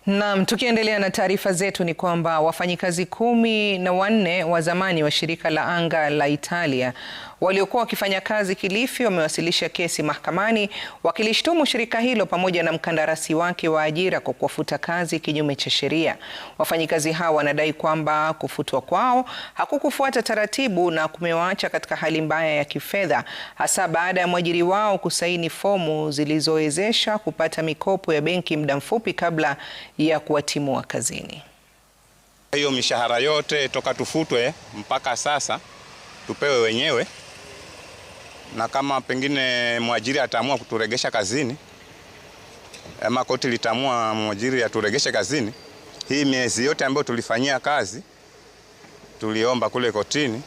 Naam, tukiendelea na taarifa zetu ni kwamba wafanyikazi 14 wa zamani wa shirika la anga la Italia waliokuwa wakifanya kazi Kilifi wamewasilisha kesi mahakamani wakilishtumu shirika hilo pamoja na mkandarasi wake wa ajira kwa kuwafuta kazi kinyume cha sheria. Wafanyikazi hao wanadai kwamba kufutwa kwao hakukufuata taratibu na kumewaacha katika hali mbaya ya kifedha, hasa baada ya mwajiri wao kusaini fomu zilizowezesha kupata mikopo ya benki muda mfupi kabla ya kuwatimua kazini. Hiyo mishahara yote toka tufutwe mpaka sasa tupewe wenyewe, na kama pengine mwajiri ataamua kuturegesha kazini, ama koti litamua mwajiri aturegeshe kazini, hii miezi yote ambayo tulifanyia kazi tuliomba kule kotini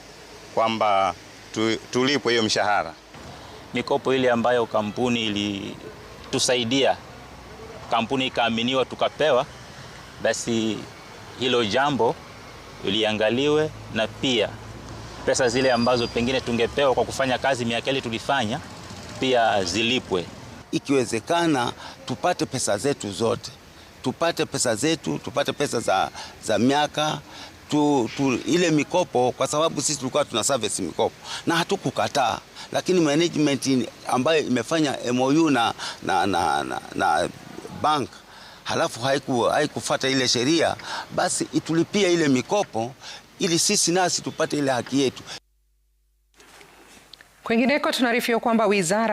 kwamba tulipwe hiyo mishahara. Mikopo ile ambayo kampuni ilitusaidia, kampuni ikaaminiwa tukapewa, basi hilo jambo liangaliwe, na pia pesa zile ambazo pengine tungepewa kwa kufanya kazi miaka ile tulifanya pia zilipwe. Ikiwezekana tupate pesa zetu zote, tupate pesa zetu, tupate pesa za miaka ile mikopo, kwa sababu sisi tulikuwa tuna service mikopo na hatukukataa, lakini management ambayo imefanya MOU na bank halafu haikufuata ile sheria, basi itulipia ile mikopo ili sisi nasi tupate ile haki yetu. Kwingineko tunaarifiwa kwamba wizara